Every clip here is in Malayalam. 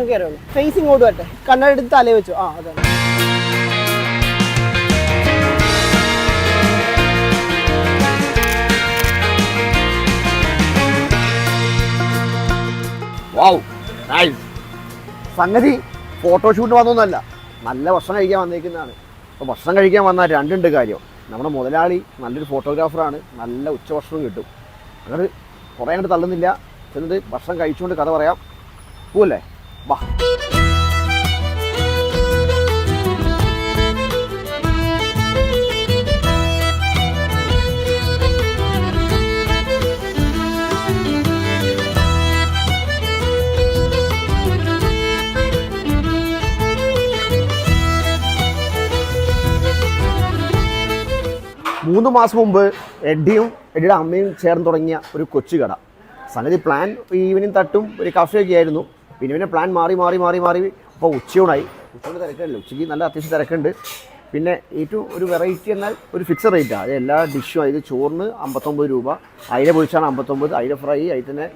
ജംഗ്ഷൻ കയറുള്ളൂ. ഫേസ് ഇങ്ങോട്ട് വരട്ടെ, കണ്ണെടുത്ത് തലേ വെച്ചു. ആ അതാണ്. സംഗതി ഫോട്ടോഷൂട്ട് വന്നൊന്നല്ല, നല്ല ഭക്ഷണം കഴിക്കാൻ വന്നേക്കുന്നതാണ്. അപ്പോൾ ഭക്ഷണം കഴിക്കാൻ വന്നാൽ രണ്ടുണ്ട് കാര്യം. നമ്മുടെ മുതലാളി നല്ലൊരു ഫോട്ടോഗ്രാഫറാണ്, നല്ല ഉച്ചഭക്ഷണം കിട്ടും. അങ്ങനെ കുറേ അങ്ങോട്ട് തള്ളുന്നില്ല, ചെന്നിട്ട് ഭക്ഷണം കഴിച്ചുകൊണ്ട് കഥ പറയാം. പോവല്ലേ? വാ. 3 മാസം മുമ്പ് എഡ്ഡിയും എഡ്ഡിയുടെ അമ്മയും ചേർന്ന് തുടങ്ങിയ ഒരു കൊച്ചു കട. സംഗതി പ്ലാൻ ഈവനിങ് തട്ടും ഒരു കഫേയൊക്കെ ആയിരുന്നു. പിന്നെ പ്ലാൻ മാറി ഇപ്പോൾ ഉച്ചയൂണായി. ഉച്ചയൂണ് തിരക്കുണ്ടല്ലോ, ഉച്ചയ്ക്ക് നല്ല അത്യാവശ്യം തിരക്കുണ്ട്. പിന്നെ ഏറ്റവും ഒരു വെറൈറ്റി എന്നാൽ ഒരു ഫിക്സഡ് റേറ്റാണ്. അത് എല്ലാ ഡിഷും, അതായത് ചോറിന് 59 രൂപ, അയില പൊരിച്ചാണ് 59, അയില ഫ്രൈ, അതിൽ തന്നെ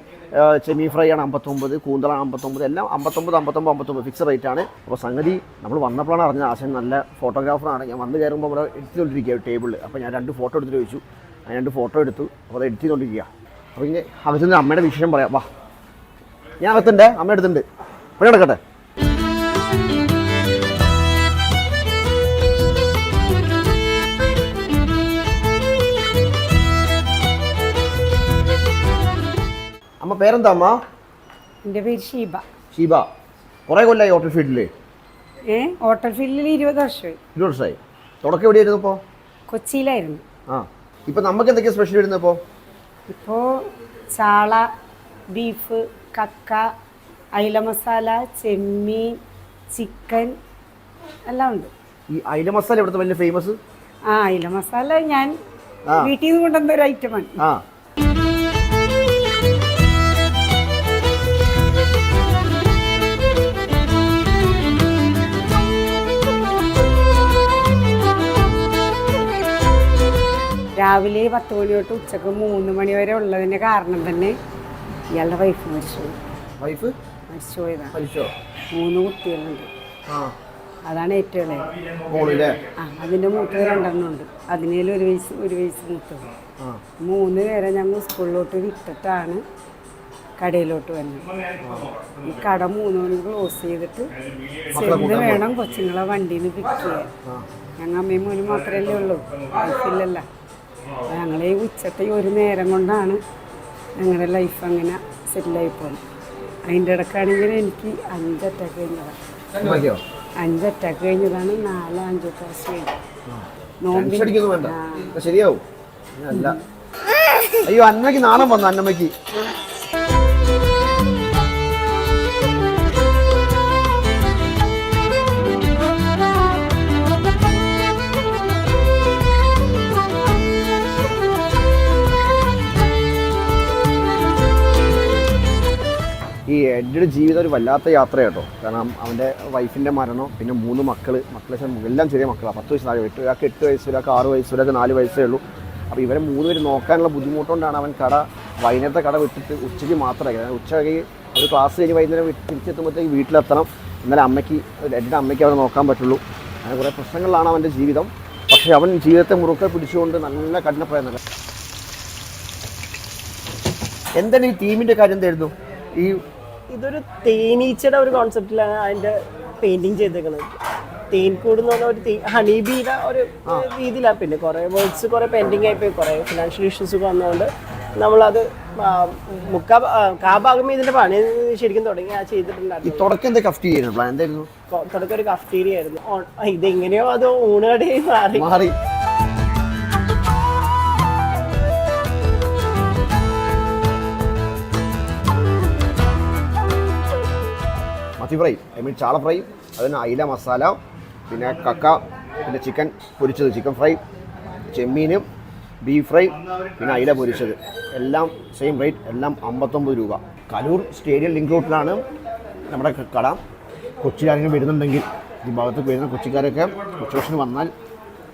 ചെമ്മീൻ ഫ്രൈ ആണ് 59, കൂന്തളാണ് 59, എല്ലാം 59 ഫിക്സഡ് റേറ്റാണ്. അപ്പോൾ സംഗതി നമ്മൾ വന്നപ്പോഴാണ് അറിഞ്ഞത് ആശാൻ നല്ല ഫോട്ടോഗ്രാഫറാണ്. ഞാൻ വന്ന് കയറുമ്പോൾ ഇവിടെ എഡിറ്റ് ചെയ്തുകൊണ്ടിരിക്കുക ടേബിളിൽ. അപ്പോൾ ഞാൻ 2 ഫോട്ടോ എടുത്തിട്ട് ചോദിച്ചു. ഞാൻ 2 ഫോട്ടോ എടുത്തു. അപ്പോൾ അത് എഡിറ്റ് ചെയ്തുകൊണ്ടിരിക്കുക. അപ്പോൾ ഇങ്ങനെ അകത്തുനിന്ന് അമ്മയുടെ വിശേഷം പറയാം. വാ, ഞാൻ അകത്തുണ്ട്, അമ്മ എടുത്തിട്ടുണ്ട്. പണി നടക്കട്ടെ. അമ്മ പേരെന്താ അമ്മ? എൻ്റെ പേര് ഷീബ. ഷീബ, കുറേ കൊല്ലമായി ഹോട്ടൽ ഫീൽഡിൽ? ഹോട്ടൽ ഫീൽഡിൽ 20 വർഷമായി. 20 വർഷമായി. തുടക്കം എവിടെയായിരുന്നു? ഇപ്പോൾ കൊച്ചിയിലായിരുന്നു. ഇപ്പം നമുക്ക് എന്തൊക്കെയാണ് സ്പെഷ്യൽ വരുന്നത്? ഇപ്പോൾ ചാള, ബീഫ്, കക്ക, അയില മസാല, ചെമ്മീൻ, ചിക്കൻ എല്ലാം ഉണ്ട്. ഈ അയില മസാല ഇവിടുത്തെ വലിയ ഫേമസ്? അയില മസാല ഞാൻ വീട്ടിൽ നിന്ന് കൊണ്ടുവന്ന ഒരു ഐറ്റമാണ്. രാവിലെ 10 മണി തൊട്ട് ഉച്ചക്ക് 3 മണി വരെ ഉള്ളതിൻ്റെ കാരണം തന്നെ ഇയാളുടെ വൈഫ് മരിച്ചുപോയി. മരിച്ചുപോയതാണ്. 3 കുട്ടികളുണ്ട്. അതാണ് ഏറ്റവും ഇളയത്. അതിൻ്റെ മൂത്തത് 2 ഉണ്ട്. അതിനേലും 1 വയസ്സ് മൂത്തത്. 3 പേരെ ഞങ്ങൾ സ്കൂളിലോട്ട് വിട്ടിട്ടാണ് കടയിലോട്ട് വന്നത്. ഈ കട 3 മണിക്ക് ക്ലോസ് ചെയ്തിട്ട് ചെന്ന് വേണം കൊച്ചുങ്ങളെ വണ്ടിയിൽ നിന്ന് പിക്ക് ചെയ്യാൻ. ഞങ്ങൾ അമ്മയും മോനും മാത്രമല്ലേ ഉള്ളൂ, വൈഫില്ലല്ലോ. ഞങ്ങൾ ഈ ഉച്ചത്തെ ഒരു നേരം കൊണ്ടാണ് ഞങ്ങളുടെ ലൈഫ് അങ്ങനെ സെറ്റിലായി പോകുന്നത്. അതിൻ്റെ ഇടയ്ക്കാണെങ്കിൽ എനിക്ക് 5 അറ്റാക്ക് കഴിഞ്ഞതാണ്. 5 അറ്റാക്ക് കഴിഞ്ഞതാണ്. 4-5 പ്രാവശ്യം കഴിഞ്ഞു. ശരിയാവും. അയ്യോ, അന്നമ്മയ്ക്ക് നാണം വന്നു. അന്നമ്മയ്ക്ക് ഈ എഡ്ഡിയുടെ ജീവിതം ഒരു വല്ലാത്ത യാത്ര കേട്ടോ. കാരണം അവൻ്റെ വൈഫിൻ്റെ മരണം, പിന്നെ 3 മക്കളെ എല്ലാം ചെറിയ മക്കളാണ്. 10 വയസ്സ് താഴെ. ഒരാൾക്ക് 8 വയസ്സ്, ഒരാൾക്ക് 6 വയസ്സ്, ഒരാൾക്ക് 4 വയസ്സേ ഉള്ളൂ. അപ്പോൾ ഇവരെ 3 പേര് നോക്കാനുള്ള ബുദ്ധിമുട്ടുകൊണ്ടാണ് അവൻ വൈകുന്നേരത്തെ കട വിട്ടിട്ട് ഉച്ചയ്ക്ക് മാത്രമേ, ഉച്ച ഒരു ക്ലാസ് കഴിഞ്ഞ് വൈകുന്നേരം തിരിച്ചെത്തുമ്പോഴത്തേക്ക് വീട്ടിലെത്തണം. എന്നാലും എഡ്ഡിയുടെ അമ്മയ്ക്ക് അവനെ നോക്കാൻ പറ്റുള്ളൂ. അങ്ങനെ കുറേ പ്രശ്നങ്ങളിലാണ് അവൻ്റെ ജീവിതം. പക്ഷേ അവൻ ജീവിതത്തെ മുറുക്കെ പിടിച്ചുകൊണ്ട് നല്ല കഠിനപ്രയത്നം. എന്താണ് ഈ ടീമിൻ്റെ കാര്യം? എന്തായിരുന്നു ഇതൊരു തേനീച്ചയുടെ ഒരു കോൺസെപ്റ്റിലാണ് അതിൻ്റെ പെയിന്റിങ് ചെയ്തേക്കുന്നത്. തേൻകൂട് എന്ന് പറഞ്ഞ ഒരു ഹണിബീയുടെ ഒരു രീതിയിലാണ്. പിന്നെ കുറേ വേർഡ്സ് കുറേ പെൻഡിങ് ആയിപ്പോയി, കുറേ ഫിനാൻഷ്യൽ ഇഷ്യൂസ് ഒക്കെ വന്നതുകൊണ്ട് നമ്മളത് കാഭാഗം ഇതിൻ്റെ പണി ശരിക്കും തുടങ്ങി ചെയ്തിട്ടുണ്ടായിരുന്നു. തുടക്കം ഒരു കഫ്റ്റീരിയ ആയിരുന്നു. ഇതെങ്ങനെയോ അത് ഊണുകടയായി മാറി. ഫ്രൈ, ചാള ഫ്രൈ, അതിന് അയില മസാല, പിന്നെ കക്ക, പിന്നെ ചിക്കൻ പൊരിച്ചത്, ചിക്കൻ ഫ്രൈ, ചെമ്മീനും ബീഫ് ഫ്രൈ, പിന്നെ അയില പൊരിച്ചത്, എല്ലാം സെയിം റേറ്റ്, എല്ലാം 59 രൂപ. കലൂർ സ്റ്റേഡിയം ലിങ്ക് റൂട്ടിലാണ് നമ്മുടെ കട. കൊച്ചിയിലാരെങ്കിലും വരുന്നുണ്ടെങ്കിൽ ഈ ഭാഗത്തേക്ക് വരുന്ന കൊച്ചിക്കാരൊക്കെ ഉച്ചഭക്ഷണം വന്നാൽ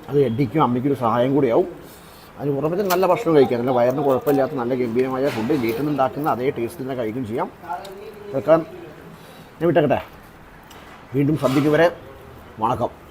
അത് എഡ്ഡിക്കും അമ്മയ്ക്കും ഒരു സഹായം കൂടിയാവും. അതിന് പുറമെ നല്ല ഭക്ഷണം കഴിക്കാം. നല്ല വയറിന് കുഴപ്പമില്ലാത്ത നല്ല ഗംഭീരമായ ഫുഡ് വീട്ടിൽ നിന്ന് ഉണ്ടാക്കുന്ന അതേ ടേസ്റ്റ് തന്നെ കഴിക്കുകയും ചെയ്യാം. ഇതൊക്കെ ഞാൻ വിട്ടേക്കട്ടെ. വീണ്ടും സന്ധിക്ക് വരെ വണക്കം.